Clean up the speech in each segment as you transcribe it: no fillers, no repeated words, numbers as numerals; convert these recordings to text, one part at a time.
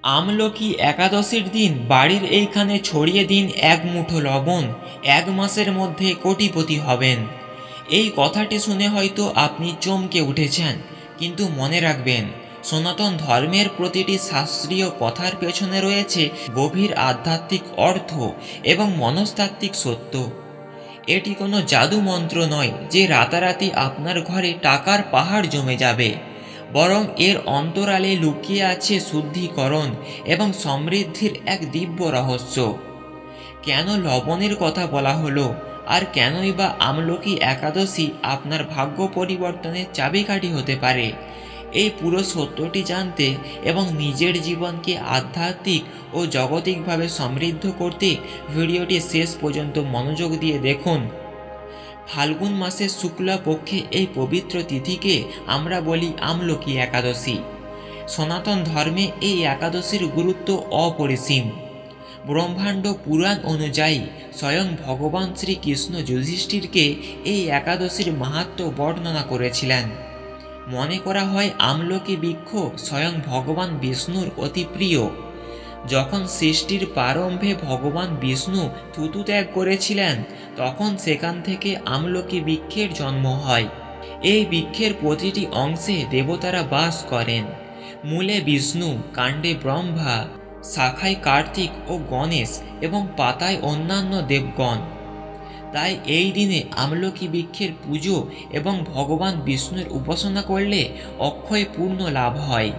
আমলকি একাদশীর দিন বাড়ির এইখানে ছড়িয়ে দিন এক মুঠো লবণ, 1 মাসের মধ্যে কোটিপতি হবেন। এই কথাটি শুনে হয়তো আপনি চমকে উঠেছেন, কিন্তু মনে রাখবেন, সনাতন ধর্মের প্রতিটি শাস্ত্রীয় কথার পেছনে রয়েছে গভীর আধ্যাত্মিক অর্থ এবং মনস্তাত্ত্বিক সত্য। এটি কোনো জাদু মন্ত্র নয় যে রাতারাতি আপনার ঘরে টাকার পাহাড় জমে যাবে, বরং এর অন্তরালে লুকিয়ে আছে শুদ্ধিকরণ এবং সমৃদ্ধির এক দিব্য রহস্য। কেন লবণের কথা বলা হলো, আর কেনই বা আমলকি একাদশী আপনার ভাগ্য পরিবর্তনের চাবিকাঠি হতে পারে, এই পুরো সত্যটি জানতে এবং নিজের জীবনকে আধ্যাত্মিক ও জাগতিকভাবে সমৃদ্ধ করতে ভিডিওটি শেষ পর্যন্ত মনোযোগ দিয়ে দেখুন। ফাল্গুন মাসের শুক্লা পক্ষে এই পবিত্র তিথিকে আমরা বলি আমলকি একাদশী। সনাতন ধর্মে এই একাদশীর গুরুত্ব অপরিসীম। ব্রহ্মাণ্ড পুরাণ অনুযায়ী স্বয়ং ভগবান শ্রীকৃষ্ণ যুধিষ্ঠিরকে এই একাদশীর মাহাত্ম্য বর্ণনা করেছিলেন। মনে করা হয় আমলকি বৃক্ষ স্বয়ং ভগবান বিষ্ণুর অতি প্রিয়। যখন সৃষ্টির প্রারম্ভে ভগবান বিষ্ণু থুতু ত্যাগ করেছিলেন, তখন সেখান থেকে আমলকি বৃক্ষের জন্ম হয়। এই বৃক্ষের প্রতিটি অংশে দেবতারা বাস করেন। মূলে বিষ্ণু, কাণ্ডে ব্রহ্মা, শাখায় কার্তিক ও গণেশ এবং পাতায় অন্যান্য দেবগণ। তাই এই দিনে আমলকি বৃক্ষের পুজো এবং ভগবান বিষ্ণুর উপাসনা করলে অক্ষয় পূর্ণ লাভ হয়।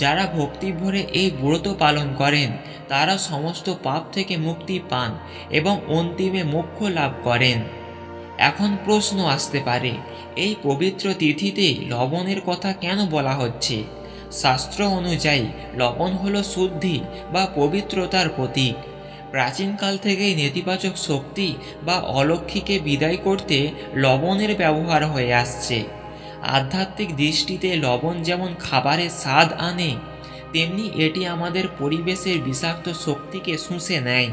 যারা ভক্তি ভরে এই ব্রত পালন করেন তারা সমস্ত পাপ থেকে মুক্তি পান এবং অন্তিমে মোক্ষ লাভ করেন। এখন প্রশ্ন আসতে পারে, এই পবিত্র তিথিতে লবণের কথা কেন বলা হচ্ছে? শাস্ত্র অনুযায়ী লবণ হলো শুদ্ধি বা পবিত্রতার প্রতীক। প্রাচীনকাল থেকেই নেতিবাচক শক্তি বা অলক্ষীকে বিদায় করতে লবণের ব্যবহার হয়ে আসছে। আধ্যাত্মিক দৃষ্টিতে লবণ যেমন খাবারের স্বাদ আনে, তেমনি এটি আমাদের পরিবেশের বিষাক্ত শক্তিকে শুষে নেয়।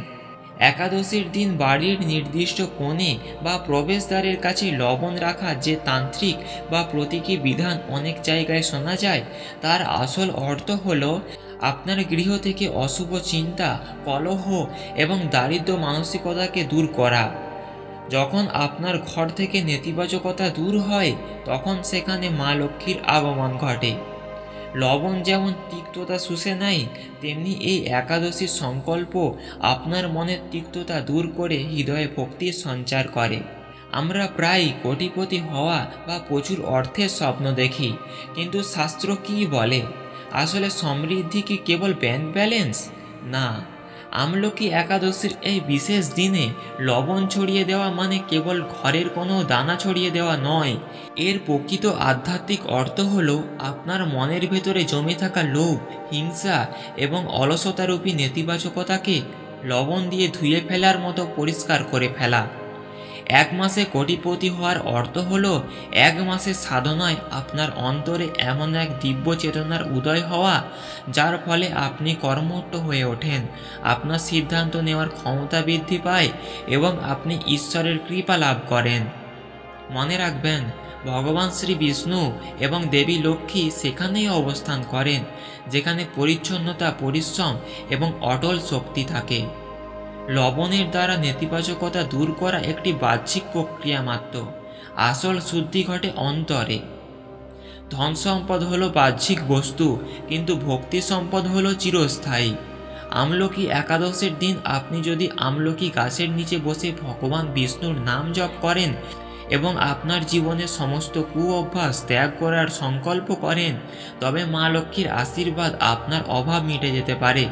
একাদশীর দিন বাড়ির নির্দিষ্ট কোণে বা প্রবেশদ্বারের কাছে লবণ রাখা যে তান্ত্রিক বা প্রতীকী বিধান অনেক জায়গায় শোনা যায়, তার আসল অর্থ হল আপনার গৃহ থেকে অশুভ চিন্তা, কলহ এবং দারিদ্র্য মানসিকতাকে দূর করা। যখন আপনার ঘর থেকে নেতিবাচকতা দূর হয়, তখন সেখানে মা লক্ষ্মীর আগমন ঘটে। লবণ যেমন তিক্ততা শুষে নেয়, তেমনি এই একাদশীর সংকল্প আপনার মনের তিক্ততা দূর করে হৃদয়ে ভক্তির সঞ্চার করে। আমরা প্রায় কোটিপতি হওয়া বা প্রচুর অর্থের স্বপ্ন দেখি, কিন্তু শাস্ত্র কী বলে? আসলে সমৃদ্ধি কি কেবল ব্যাংক ব্যালেন্স? না, আমলকি একাদশীর এই বিশেষ দিনে লবণ ছড়িয়ে দেওয়া মানে কেবল ঘরের কোনো দানা ছড়িয়ে দেওয়া নয়। এর প্রকৃত আধ্যাত্মিক অর্থ হল আপনার মনের ভেতরে জমে থাকা লোভ, হিংসা এবং অলসতারূপী নেতিবাচকতাকে লবণ দিয়ে ধুয়ে ফেলার মতো পরিষ্কার করে ফেলা। 1 মাসে কোটিপতি হওয়ার অর্থ হলো 1 মাসের সাধনায় আপনার অন্তরে এমন এক দিব্য চেতনার উদয় হওয়া, যার ফলে আপনি কর্মঠ হয়ে ওঠেন, আপনার সিদ্ধান্ত নেওয়ার ক্ষমতা বৃদ্ধি পায় এবং আপনি ঈশ্বরের কৃপা লাভ করেন। মনে রাখবেন, ভগবান শ্রী বিষ্ণু এবং দেবী লক্ষ্মী সেখানেই অবস্থান করেন যেখানে পরিচ্ছন্নতা, পরিশ্রম এবং অটল শক্তি থাকে। লবণের দ্বারা নেতিবাচকতা দূর করা একটি বাহ্যিক প্রক্রিয়া মাত্র, আসল শুদ্ধি ঘটে অন্তরে। ধন সম্পদ হলো বাহ্যিক বস্তু, কিন্তু ভক্তি সম্পদ হলো চিরস্থায়ী। আমলকি একাদশীর দিন আপনি যদি আমলকি গাছের নিচে বসে ভগবান বিষ্ণুর নাম জপ করেন এবং আপনার জীবনের সমস্ত কুঅভ্যাস ত্যাগ করার সংকল্প করেন, তবে মা লক্ষ্মীর আশীর্বাদ আপনার অভাব মিটে যেতে পারে।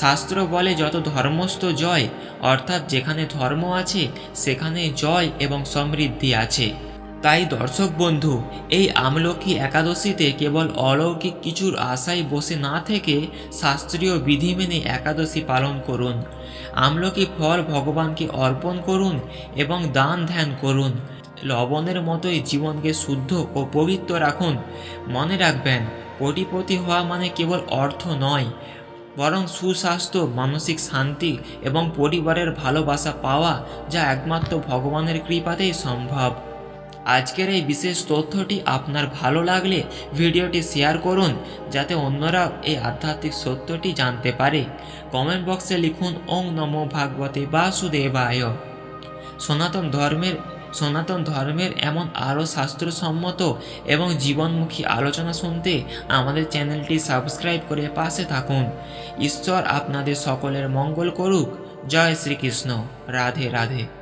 শাস্ত্র বলে, যত ধর্মস্থ জয়, অর্থাৎ যেখানে ধর্ম আছে সেখানে জয় এবং সমৃদ্ধি আছে। তাই দর্শক বন্ধু, এই আমলকি একাদশীতে কেবল অলৌকিক কিছুর আশায় বসে না থেকে শাস্ত্রীয় বিধি মেনে একাদশী পালন করুন। আমলকি ফল ভগবানকে অর্পণ করুন এবং দান ধ্যান করুন। লবণের মতোই জীবনকে শুদ্ধ ও পবিত্র রাখুন। মনে রাখবেন, কোটিপতি হওয়া মানে কেবল অর্থ নয়, বরং সুস্বাস্থ্য, মানসিক শান্তি এবং পরিবারের ভালোবাসা পাওয়া, যা একমাত্র ভগবানের কৃপাতেই সম্ভব। আজকের এই বিশেষ তথ্যটি আপনার ভালো লাগলে ভিডিওটি শেয়ার করুন, যাতে অন্যরা এই আধ্যাত্মিক সত্যটি জানতে পারে। কমেন্ট বক্সে লিখুন ওং নমো ভাগবতে বাসুদেবায়। সনাতন ধর্মের এমন আরও শাস্ত্রসম্মত এবং জীবনমুখী আলোচনা শুনতে আমাদের চ্যানেলটি সাবস্ক্রাইব করে পাশে থাকুন। ঈশ্বর আপনাদের সকলের মঙ্গল করুক। জয় শ্রীকৃষ্ণ। রাধে রাধে।